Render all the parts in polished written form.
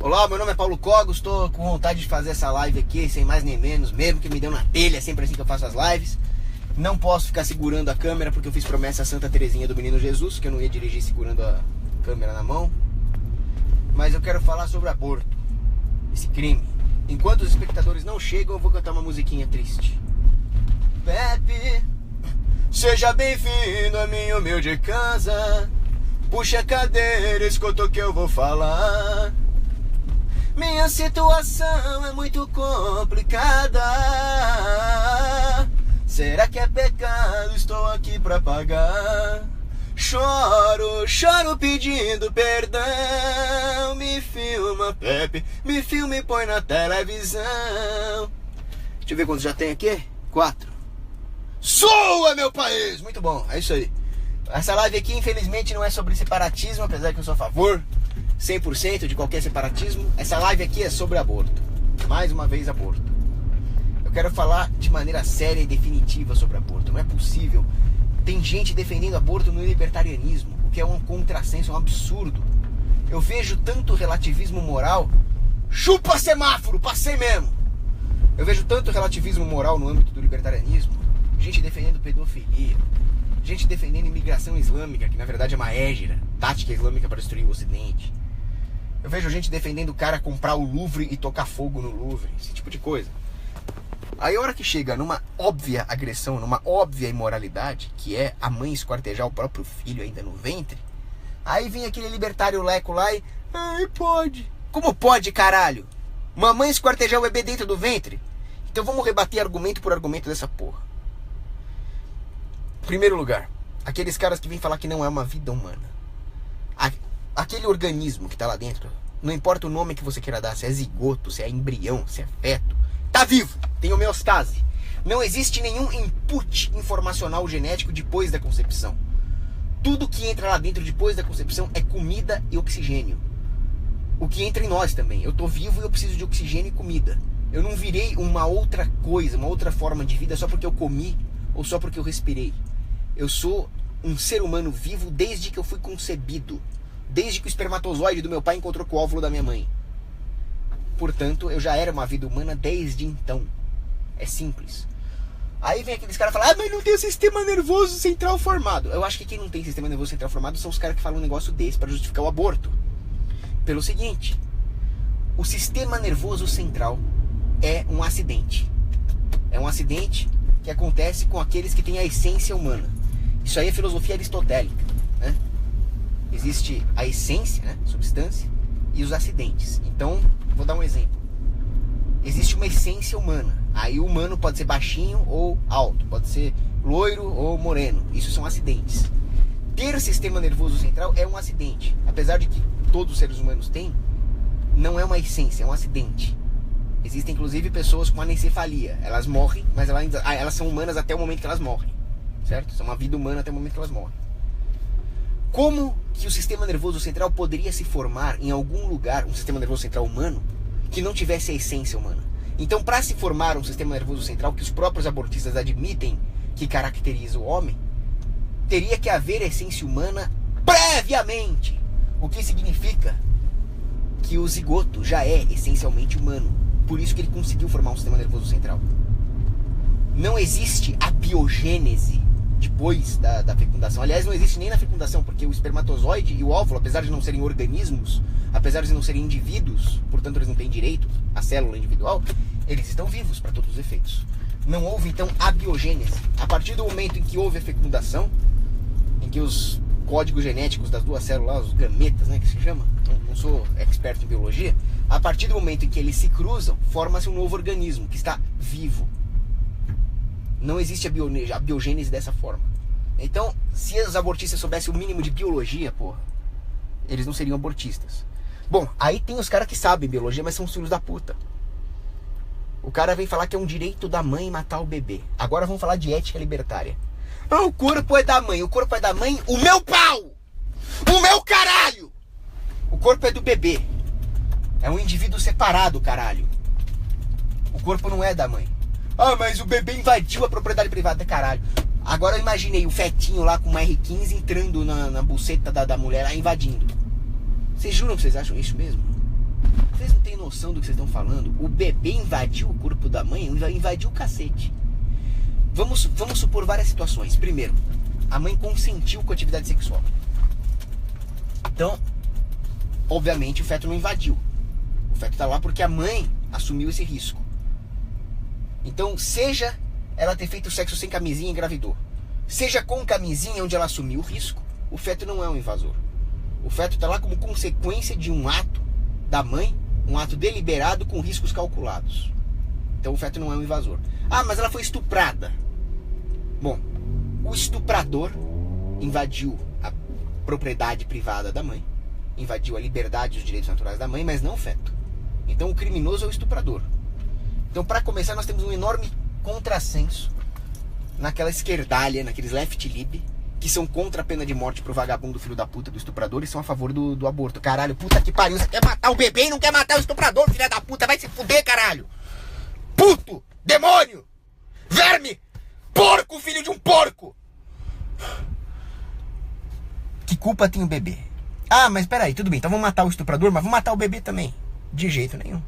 Olá, meu nome é Paulo Cogos, estou com vontade de fazer essa live aqui, sem mais nem menos, mesmo que me deu na telha, sempre assim que eu faço as lives. Não posso ficar segurando a câmera porque eu fiz promessa a Santa Terezinha do Menino Jesus, que eu não ia dirigir segurando a câmera na mão. Mas eu quero falar sobre aborto, esse crime. Enquanto os espectadores não chegam, eu vou cantar uma musiquinha triste. Pepe, seja bem-vindo à minha humilde casa. Puxa a cadeira, escuta o que eu vou falar. Minha situação é muito complicada. Será que é pecado? Estou aqui pra pagar. Choro pedindo perdão. Me filma, Pepe, me filma e põe na televisão. Deixa eu ver quantos já tem aqui. 4. Sua, meu país! Muito bom, é isso aí. Essa live aqui, infelizmente, não é sobre separatismo, apesar que eu sou a favor 100% de qualquer separatismo. Essa live aqui é sobre aborto. Mais uma vez, aborto. Eu quero falar de maneira séria e definitiva sobre aborto. Não é possível. Tem gente defendendo aborto no libertarianismo, o que é um contrassenso, um absurdo. Eu vejo tanto relativismo moral. Chupa semáforo, passei mesmo. Eu vejo tanto relativismo moral no âmbito do libertarianismo. Gente defendendo pedofilia. Gente defendendo imigração islâmica, que na verdade é uma égera, tática islâmica para destruir o Ocidente. Eu vejo gente defendendo o cara comprar o Louvre e tocar fogo no Louvre, esse tipo de coisa. Aí a hora que chega numa óbvia agressão, numa óbvia imoralidade, que é a mãe esquartejar o próprio filho ainda no ventre, aí vem aquele libertário leco lá e... Ai, pode. Como pode, caralho? Uma mãe esquartejar o bebê dentro do ventre? Então vamos rebater argumento por argumento dessa porra. Primeiro lugar, aqueles caras que vêm falar que não é uma vida humana. Aquele organismo que tá lá dentro, não importa o nome que você queira dar, se é zigoto, se é embrião, se é feto, tá vivo, tem homeostase. Não existe nenhum input informacional genético depois da concepção. Tudo que entra lá dentro depois da concepção é comida e oxigênio. O que entra em nós também. Eu tô vivo e eu preciso de oxigênio e comida. Eu não virei uma outra coisa, uma outra forma de vida só porque eu comi ou só porque eu respirei. Eu sou um ser humano vivo desde que eu fui concebido. Desde que o espermatozoide do meu pai encontrou com o óvulo da minha mãe. Portanto, eu já era uma vida humana desde então. É simples. Aí vem aqueles caras e falam: ah, mas não tem o sistema nervoso central formado. Eu acho que quem não tem sistema nervoso central formado são os caras que falam um negócio desse para justificar o aborto. Pelo seguinte: o sistema nervoso central é um acidente. É um acidente que acontece com aqueles que têm a essência humana. Isso aí é filosofia aristotélica, né? Existe a essência, né, substância, e os acidentes. Então, vou dar um exemplo. Existe uma essência humana. Aí o humano pode ser baixinho ou alto, pode ser loiro ou moreno. Isso são acidentes. Ter sistema nervoso central é um acidente. Apesar de que todos os seres humanos têm, não é uma essência, é um acidente. Existem inclusive pessoas com anencefalia. Elas morrem, mas elas são humanas até o momento que elas morrem. Certo? São uma vida humana até o momento que elas morrem. Como que o sistema nervoso central poderia se formar em algum lugar, um sistema nervoso central humano, que não tivesse a essência humana? Então, para se formar um sistema nervoso central que os próprios abortistas admitem que caracteriza o homem, teria que haver essência humana previamente. O que significa que o zigoto já é essencialmente humano. Por isso que ele conseguiu formar um sistema nervoso central. Não existe a biogênese depois da fecundação. Aliás, não existe nem na fecundação, porque o espermatozoide e o óvulo, apesar de não serem organismos, apesar de não serem indivíduos, portanto eles não têm direito à célula individual, eles estão vivos para todos os efeitos. Não houve então a biogênese. A partir do momento em que houve a fecundação, em que os códigos genéticos das duas células, os gametas, né, que se chama, não sou experto em biologia, a partir do momento em que eles se cruzam, forma-se um novo organismo que está vivo. Não existe a biogênese dessa forma. Então, se os abortistas soubessem o mínimo de biologia, porra, eles não seriam abortistas. Bom, aí tem os caras que sabem biologia, mas são os filhos da puta. O cara vem falar que é um direito da mãe matar o bebê. Agora vamos falar de ética libertária. Ah, o corpo é da mãe. O corpo é da mãe, o meu pau! O meu caralho! O corpo é do bebê. É um indivíduo separado, caralho. O corpo não é da mãe. Ah, mas o bebê invadiu a propriedade privada, caralho. Agora eu imaginei o fetinho lá com uma R15 entrando na buceta da mulher lá, invadindo. Vocês juram que vocês acham isso mesmo? Vocês não têm noção do que vocês estão falando? O bebê invadiu o corpo da mãe, invadiu o cacete. Vamos supor várias situações. Primeiro, a mãe consentiu com a atividade sexual. Então, obviamente, o feto não invadiu. O feto tá lá porque a mãe assumiu esse risco. Então, seja ela ter feito sexo sem camisinha e engravidou, seja com camisinha onde ela assumiu o risco, o feto não é um invasor. O feto tá lá como consequência de um ato da mãe, um ato deliberado com riscos calculados. Então o feto não é um invasor. Ah, mas ela foi estuprada. Bom, o estuprador invadiu a propriedade privada da mãe, invadiu a liberdade e os direitos naturais da mãe, mas não o feto. Então o criminoso é o estuprador. Então, para começar, nós temos um enorme contrassenso naquela esquerdalha, naqueles left lib, que são contra a pena de morte pro vagabundo filho da puta do estuprador e são a favor do aborto. Caralho, puta que pariu, você quer matar o bebê e não quer matar o estuprador, filha da puta, vai se fuder, caralho! Puto! Demônio! Verme! Porco, filho de um porco! Que culpa tem o bebê? Ah, mas peraí, tudo bem, então vamos matar o estuprador, mas vamos matar o bebê também. De jeito nenhum.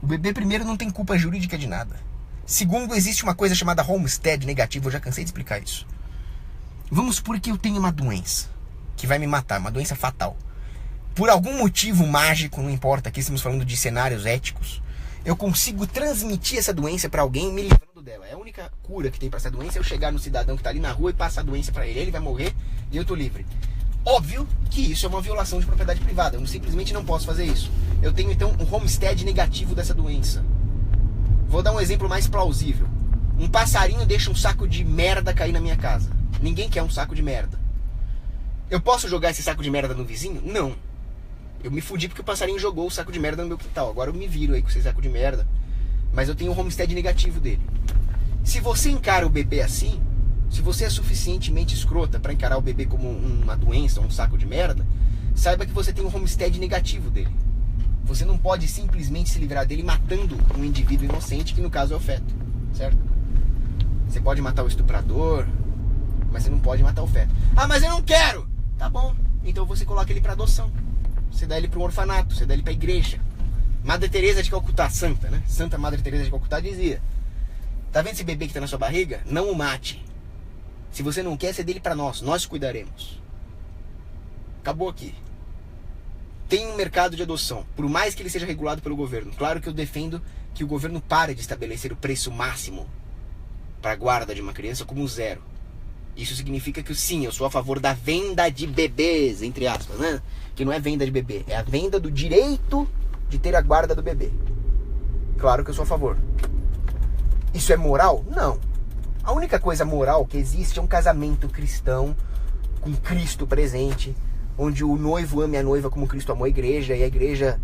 O bebê, primeiro, não tem culpa jurídica de nada. Segundo, existe uma coisa chamada homestead negativo, eu já cansei de explicar isso. Vamos supor que eu tenho uma doença que vai me matar, uma doença fatal. Por algum motivo mágico, não importa, aqui estamos falando de cenários éticos, eu consigo transmitir essa doença para alguém me livrando dela. É a única cura que tem para essa doença é eu chegar no cidadão que tá ali na rua e passar a doença para ele. Ele vai morrer e eu tô livre. Óbvio que isso é uma violação de propriedade privada. Eu simplesmente não posso fazer isso. Eu tenho então um homestead negativo dessa doença. Vou dar um exemplo mais plausível. Um passarinho deixa um saco de merda cair na minha casa. Ninguém quer um saco de merda. Eu posso jogar esse saco de merda no vizinho? Não. Eu me fudi porque o passarinho jogou o saco de merda no meu quintal. Agora eu me viro aí com esse saco de merda. Mas eu tenho um homestead negativo dele. Se você encara o bebê assim, se você é suficientemente escrota para encarar o bebê como uma doença, um saco de merda, saiba que você tem um homestead negativo dele. Você não pode simplesmente se livrar dele matando um indivíduo inocente, que no caso é o feto, certo? Você pode matar o estuprador, mas você não pode matar o feto. Ah, mas eu não quero! Tá bom, então você coloca ele para adoção. Você dá ele para um orfanato, você dá ele para a igreja. Madre Teresa de Calcutá, santa, né? Santa Madre Teresa de Calcutá dizia: tá vendo esse bebê que tá na sua barriga? Não o mate. Se você não quer, cede ele para nós cuidaremos. Acabou aqui. Tem um mercado de adoção, por mais que ele seja regulado pelo governo. Claro que eu defendo que o governo pare de estabelecer o preço máximo para a guarda de uma criança como zero. Isso significa que sim, eu sou a favor da venda de bebês, entre aspas, né? Que não é venda de bebê, é a venda do direito de ter a guarda do bebê. Claro que eu sou a favor. Isso é moral? Não. A única coisa moral que existe é um casamento cristão, com Cristo presente, onde o noivo ame a noiva como Cristo amou a igreja, e a igreja,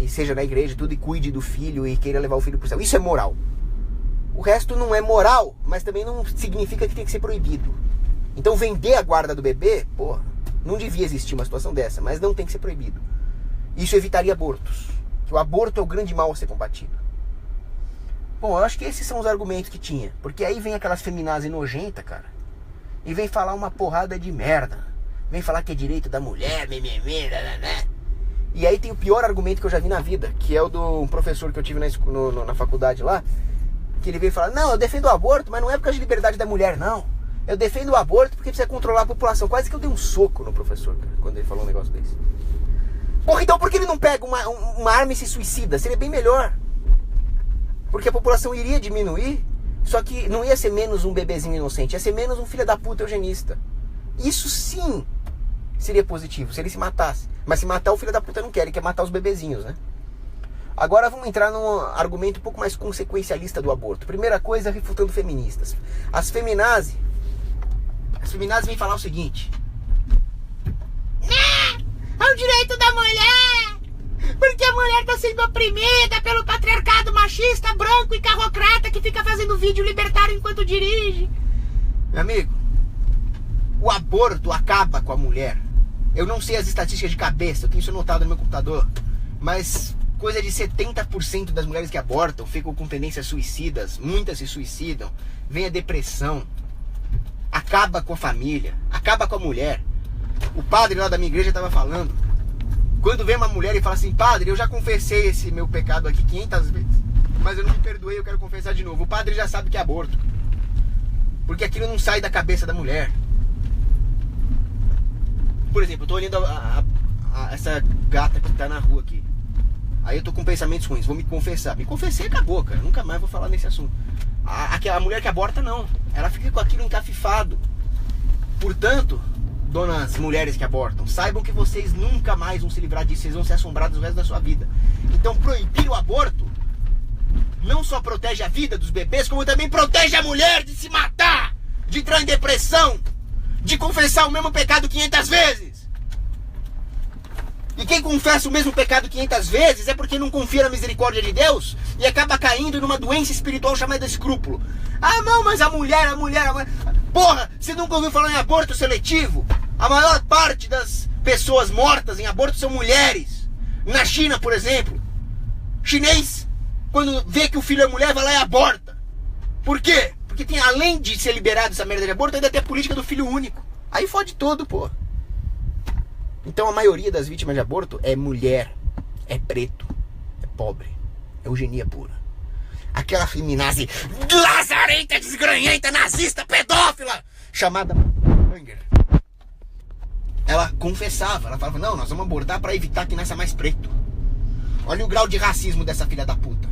e seja na igreja tudo, e cuide do filho, e queira levar o filho para o céu. Isso é moral. O resto não é moral, mas também não significa que tem que ser proibido. Então vender a guarda do bebê, pô, não devia existir uma situação dessa, mas não tem que ser proibido. Isso evitaria abortos. O aborto é o grande mal a ser combatido. Bom, eu acho que esses são os argumentos que tinha. Porque aí vem aquelas feminazes nojentas, cara, e vem falar uma porrada de merda. Vem falar que é direito da mulher, né? E aí tem o pior argumento que eu já vi na vida, que é o do professor que eu tive na faculdade lá, que ele veio falar: não, eu defendo o aborto, mas não é por causa de liberdade da mulher, não. Eu defendo o aborto porque precisa controlar a população. Quase que eu dei um soco no professor, cara, quando ele falou um negócio desse. Porra, então por que ele não pega uma arma e se suicida? Seria bem melhor. Porque a população iria diminuir, só que não ia ser menos um bebezinho inocente, ia ser menos um filho da puta eugenista. Isso sim seria positivo, se ele se matasse. Mas se matar, o filho da puta não quer, ele quer matar os bebezinhos, né? Agora vamos entrar num argumento um pouco mais consequencialista do aborto. Primeira coisa, refutando feministas. As feminazes vêm falar o seguinte: é o direito da mulher, porque a mulher está sendo oprimida pelo patriarcado machista, branco e carrocrata que fica fazendo vídeo libertário enquanto dirige. Meu amigo, o aborto acaba com a mulher. Eu não sei as estatísticas de cabeça, eu tenho isso anotado no meu computador, mas coisa de 70% das mulheres que abortam ficam com tendências suicidas, muitas se suicidam, vem a depressão, acaba com a família, acaba com a mulher. O padre lá da minha igreja estava falando Quando vem uma mulher e fala assim, padre, eu já confessei esse meu pecado aqui 500 vezes, mas eu não me perdoei, eu quero confessar de novo. O padre já sabe que é aborto, porque aquilo não sai da cabeça da mulher. Por exemplo, eu tô olhando essa gata que tá na rua aqui. Aí eu tô com pensamentos ruins, vou me confessar. Me confessei e acabou, cara. Nunca mais vou falar nesse assunto. A mulher que aborta, não. Ela fica com aquilo encafifado. Portanto, donas mulheres que abortam, saibam que vocês nunca mais vão se livrar disso. Vocês vão ser assombrados o resto da sua vida. Então, proibir o aborto não só protege a vida dos bebês, como também protege a mulher de se matar, de entrar em depressão, de confessar o mesmo pecado 500 vezes. E quem confessa o mesmo pecado 500 vezes é porque não confia na misericórdia de Deus e acaba caindo numa doença espiritual chamada escrúpulo. Ah, não, mas a mulher... Porra, você nunca ouviu falar em aborto seletivo? A maior parte das pessoas mortas em aborto são mulheres. Na China, por exemplo, chinês, quando vê que o filho é mulher, vai lá e aborta. Por quê? Porque tem, além de ser liberado essa merda de aborto, ainda tem a política do filho único. Aí fode todo, pô. Então a maioria das vítimas de aborto é mulher, é preto, é pobre, é eugenia pura. Aquela feminazi lazarenta, desgranhenta, nazista, pedófila, chamada Manger. Ela confessava, ela falava, não, nós vamos abortar para evitar que nasça mais preto. Olha o grau de racismo dessa filha da puta.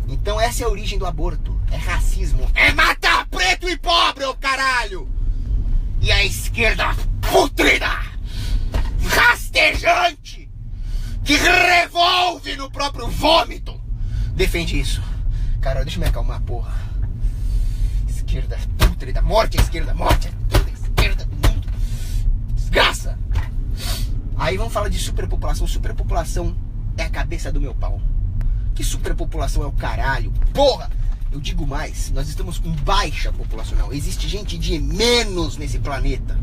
Então essa é a origem do aborto, é racismo, é matar preto e pobre, ô caralho! E a esquerda putrida, rastejante, que revolve no próprio vômito, defende isso. Cara, deixa eu me acalmar, porra. Esquerda putrida, morte à esquerda, morte a toda a esquerda do mundo. Desgraça. Aí vamos falar de superpopulação. Superpopulação é a cabeça do meu pau. Que superpopulação é o caralho? Porra! Eu digo mais, nós estamos com baixa populacional. Existe gente de menos nesse planeta.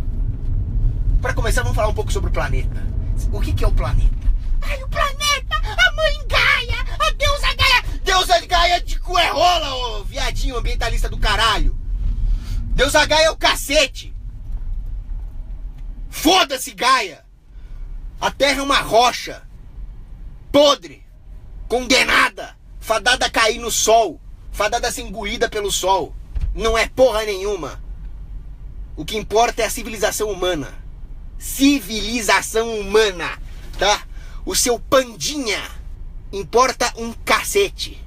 Para começar, vamos falar um pouco sobre o planeta. O que é o planeta? Ai, o planeta, a mãe Gaia, a deusa Gaia. Deusa Gaia de cu é rola, ô viadinho ambientalista do caralho. Deusa Gaia é o cacete. Foda-se, Gaia. A Terra é uma rocha podre, condenada, fadada a cair no sol, fadada a ser engolida pelo sol. Não é porra nenhuma. O que importa é a civilização humana. Civilização humana, tá? O seu pandinha importa um cacete.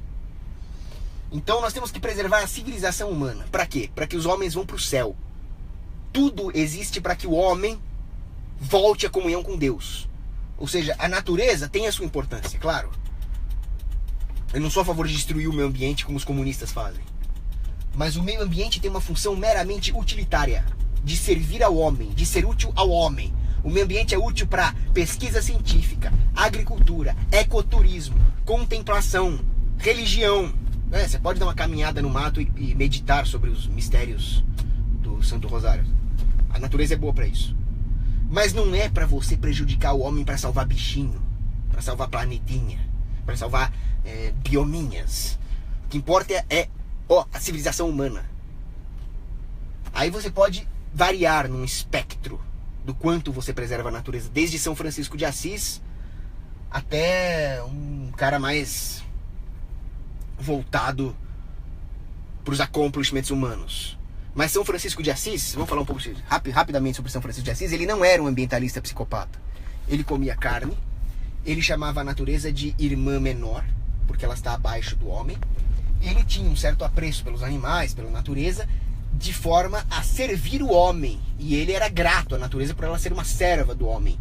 Então nós temos que preservar a civilização humana. Pra quê? Pra que os homens vão pro céu. Tudo existe para que o homem volte à comunhão com Deus. Ou seja, a natureza tem a sua importância, claro. Eu não sou a favor de destruir o meio ambiente como os comunistas fazem. Mas o meio ambiente tem uma função meramente utilitária, de servir ao homem, de ser útil ao homem. O meio ambiente é útil para pesquisa científica, agricultura, ecoturismo, contemplação, religião. Você pode dar uma caminhada no mato e meditar sobre os mistérios do Santo Rosário. A natureza é boa para isso. Mas não é para você prejudicar o homem para salvar bichinho, para salvar planetinha, para salvar biominhas. O que importa é a civilização humana. Aí você pode variar num espectro do quanto você preserva a natureza, desde São Francisco de Assis até um cara mais voltado para os accomplishments humanos. Mas São Francisco de Assis, vamos falar um pouco rapidamente sobre São Francisco de Assis. Ele não era um ambientalista psicopata. Ele comia carne, ele chamava a natureza de irmã menor, porque ela está abaixo do homem. Ele tinha um certo apreço pelos animais, pela natureza, de forma a servir o homem. E ele era grato à natureza por ela ser uma serva do homem.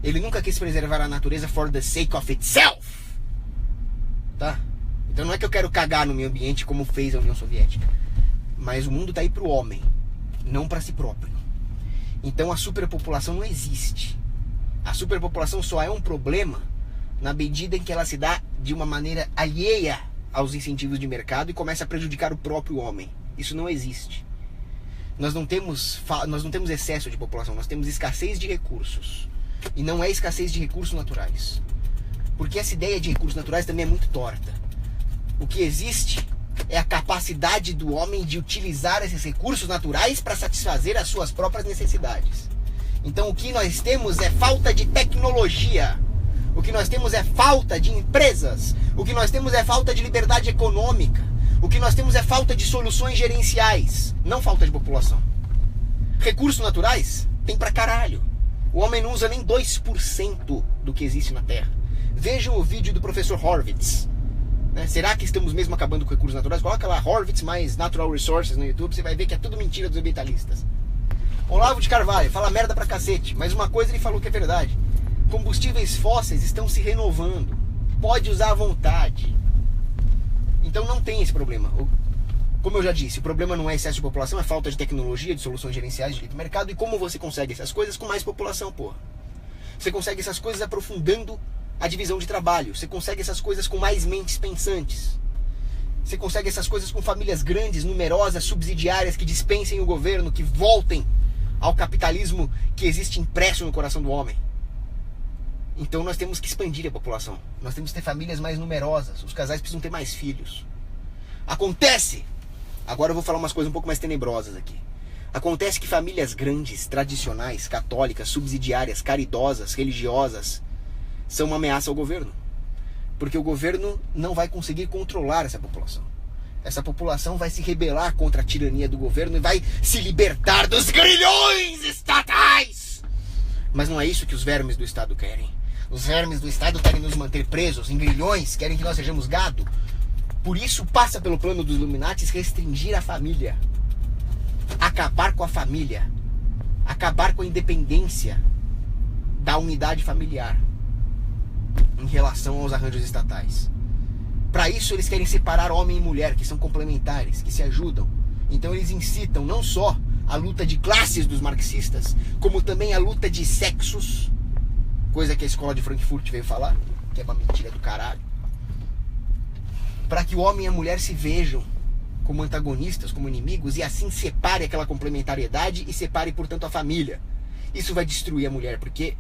Ele nunca quis preservar a natureza for the sake of itself. Tá? Então não é que eu quero cagar no meio ambiente como fez a União Soviética. Mas o mundo está aí para o homem, não para si próprio. Então a superpopulação não existe. A superpopulação só é um problema na medida em que ela se dá de uma maneira alheia aos incentivos de mercado e começa a prejudicar o próprio homem. Isso não existe. Nós não temos excesso de população, nós temos escassez de recursos. E não é escassez de recursos naturais. Porque essa ideia de recursos naturais também é muito torta. O que existe é a capacidade do homem de utilizar esses recursos naturais para satisfazer as suas próprias necessidades. Então o que nós temos é falta de tecnologia. O que nós temos é falta de empresas. O que nós temos é falta de liberdade econômica. O que nós temos é falta de soluções gerenciais, não falta de população. Recursos naturais tem pra caralho. O homem não usa nem 2% do que existe na Terra. Vejam o vídeo do professor Horvitz. Né? Será que estamos mesmo acabando com recursos naturais? Coloca lá Horvitz mais Natural Resources no YouTube, você vai ver que é tudo mentira dos ambientalistas. Olavo de Carvalho fala merda pra cacete, mas uma coisa ele falou que é verdade. Combustíveis fósseis estão se renovando. Pode usar à vontade. Então não tem esse problema. Como eu já disse, o problema não é excesso de população, é falta de tecnologia, de soluções gerenciais de livre mercado. E como você consegue essas coisas com mais população, porra? Você consegue essas coisas aprofundando a divisão de trabalho. Você consegue essas coisas com mais mentes pensantes. Você consegue essas coisas com famílias grandes, numerosas, subsidiárias, que dispensem o governo, que voltem ao capitalismo que existe impresso no coração do homem. Então nós temos que expandir a população. Nós temos que ter famílias mais numerosas. Os casais precisam ter mais filhos. Acontece! Agora eu vou falar umas coisas um pouco mais tenebrosas aqui. Acontece que famílias grandes, tradicionais, católicas, subsidiárias, caridosas, religiosas, são uma ameaça ao governo. Porque o governo não vai conseguir controlar essa população. Essa população vai se rebelar contra a tirania do governo e vai se libertar dos grilhões estatais! Mas não é isso que os vermes do Estado querem. Os vermes do Estado querem nos manter presos em grilhões, querem que nós sejamos gado. Por isso passa pelo plano dos Illuminatis restringir a família. Acabar com a família. Acabar com a independência da unidade familiar em relação aos arranjos estatais. Para isso eles querem separar homem e mulher, que são complementares, que se ajudam. Então eles incitam não só a luta de classes dos marxistas, como também a luta de sexos, coisa que a escola de Frankfurt veio falar, que é uma mentira do caralho, para que o homem e a mulher se vejam como antagonistas, como inimigos, e assim separe aquela complementariedade e separe, portanto, a família. Isso vai destruir a mulher, porque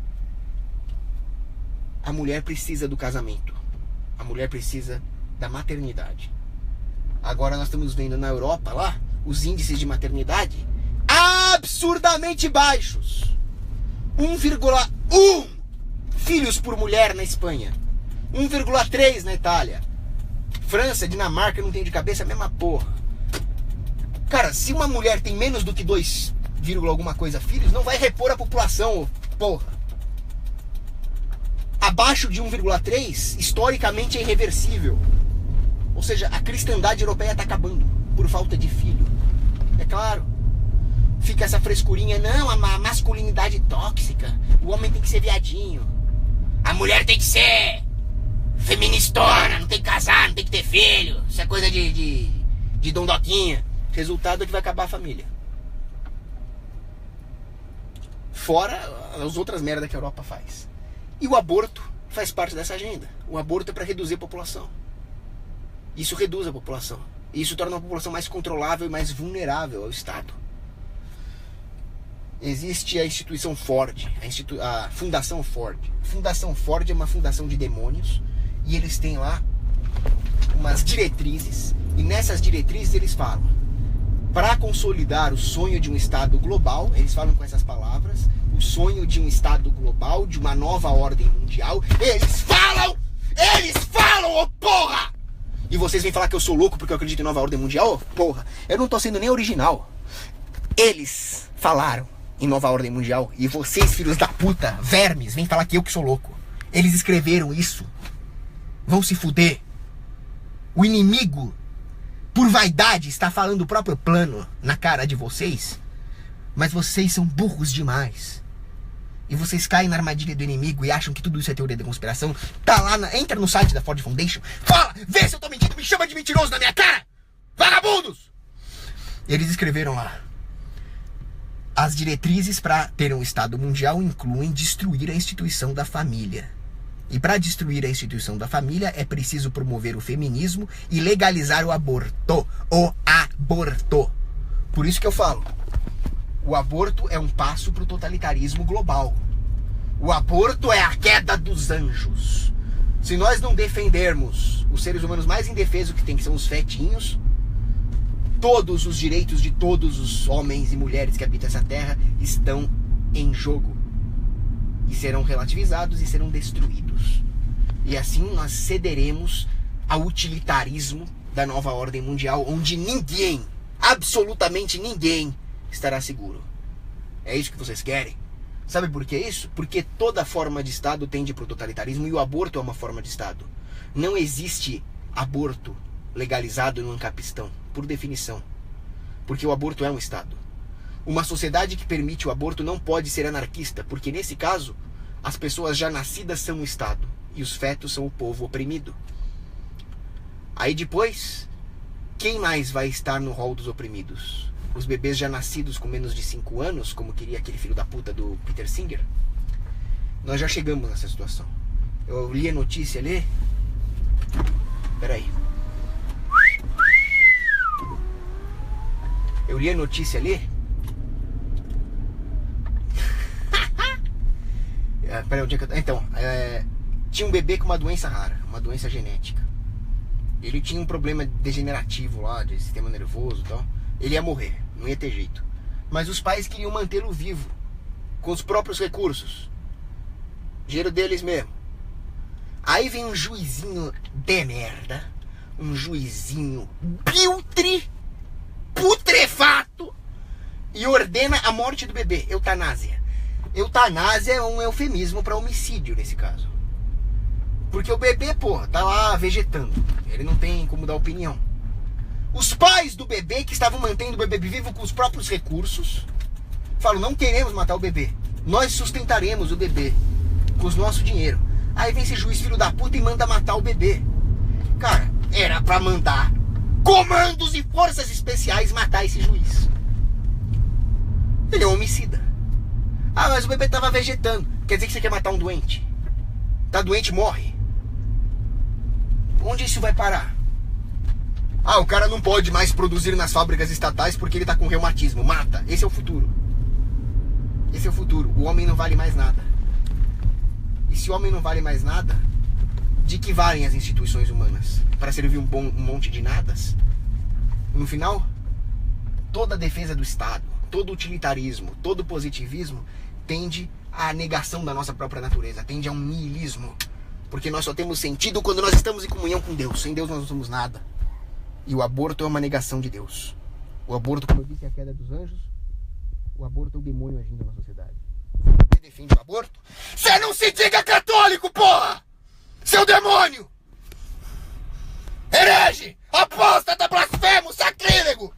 a mulher precisa do casamento, a mulher precisa da maternidade. Agora nós estamos vendo na Europa lá os índices de maternidade absurdamente baixos. 1,1 filhos por mulher na Espanha, 1,3 na Itália. França, Dinamarca, não tenho de cabeça, a mesma porra. Cara, se uma mulher tem menos do que 2, alguma coisa filhos, não vai repor a população, porra. Abaixo de 1,3, historicamente é irreversível. Ou seja, a cristandade europeia está acabando por falta de filho. É claro. Fica essa frescurinha, não, a masculinidade tóxica. O homem tem que ser viadinho. A mulher tem que ser feministona, não tem que casar, não tem que ter filho. Isso é coisa de dondoquinha. Resultado é que vai acabar a família. Fora as outras merdas que a Europa faz. E o aborto faz parte dessa agenda. O aborto é para reduzir a população. Isso reduz a população. Isso torna a população mais controlável e mais vulnerável ao Estado. Existe a instituição Ford, a Fundação Ford. A Fundação Ford é uma fundação de demônios. E eles têm lá umas diretrizes. E nessas diretrizes eles falam: para consolidar o sonho de um Estado global, eles falam com essas palavras, o sonho de um Estado global, de uma nova ordem mundial, eles falam, ô porra! E vocês vêm falar que eu sou louco porque eu acredito em nova ordem mundial? Ô porra, eu não tô sendo nem original. Eles falaram em nova ordem mundial e vocês, filhos da puta, vermes, vêm falar que eu que sou louco. Eles escreveram isso. Vão se fuder. O inimigo, por vaidade, está falando o próprio plano na cara de vocês. Mas vocês são burros demais. E vocês caem na armadilha do inimigo e acham que tudo isso é teoria da conspiração. Tá lá, entra no site da Ford Foundation, fala, vê se eu tô mentindo, me chama de mentiroso na minha cara. Vagabundos! Eles escreveram lá: as diretrizes para ter um Estado mundial incluem destruir a instituição da família. E para destruir a instituição da família é preciso promover o feminismo e legalizar o aborto. O aborto. Por isso que eu falo, o aborto é um passo para o totalitarismo global. O aborto é a queda dos anjos. Se nós não defendermos os seres humanos mais indefesos que tem, que são os fetinhos, todos os direitos de todos os homens e mulheres que habitam essa terra estão em jogo. E serão relativizados e serão destruídos. E assim nós cederemos ao utilitarismo da nova ordem mundial, onde ninguém, absolutamente ninguém, estará seguro. É isso que vocês querem? Sabe por que isso? Porque toda forma de Estado tende para o totalitarismo e o aborto é uma forma de Estado. Não existe aborto legalizado no Ancapistão, por definição. Porque o aborto é um Estado. Uma sociedade que permite o aborto não pode ser anarquista, porque nesse caso, as pessoas já nascidas são o Estado e os fetos são o povo oprimido. Aí depois, quem mais vai estar no rol dos oprimidos? Os bebês já nascidos com menos de 5 anos, como queria aquele filho da puta do Peter Singer? Nós já chegamos nessa situação. Eu li a notícia ali. Peraí. Eu li a notícia ali. Peraí, onde é que eu tô? Então, tinha um bebê com uma doença rara, uma doença genética. Ele tinha um problema degenerativo lá, de sistema nervoso e tal. Ele ia morrer, não ia ter jeito. Mas os pais queriam mantê-lo vivo, com os próprios recursos. Dinheiro deles mesmo. Aí vem um juizinho de merda, um juizinho biltre, putrefato, e ordena a morte do bebê, eutanásia. Eutanásia é um eufemismo para homicídio nesse caso. Porque o bebê, porra, tá lá vegetando. Ele não tem como dar opinião. Os pais do bebê, que estavam mantendo o bebê vivo com os próprios recursos, falam, não queremos matar o bebê. Nós sustentaremos o bebê com o nosso dinheiro. Aí vem esse juiz filho da puta e manda matar o bebê. Cara, era pra mandar comandos e forças especiais matar esse juiz. Ele é um homicida. Ah, mas o bebê tava vegetando. Quer dizer que você quer matar um doente? Tá doente, morre. Onde isso vai parar? Ah, o cara não pode mais produzir nas fábricas estatais porque ele tá com reumatismo. Mata. Esse é o futuro. Esse é o futuro. O homem não vale mais nada. E se o homem não vale mais nada, de que valem as instituições humanas? Para servir um monte de nadas? No final, toda a defesa do Estado, todo o utilitarismo, todo o positivismo tende à negação da nossa própria natureza, tende a um niilismo. Porque nós só temos sentido quando nós estamos em comunhão com Deus. Sem Deus nós não somos nada. E o aborto é uma negação de Deus. O aborto, como eu disse, é a queda dos anjos. O aborto é o demônio agindo na sociedade. Você defende o aborto? Você não se diga católico, porra! Seu demônio! Herege! Apóstata, blasfemo, sacrílego!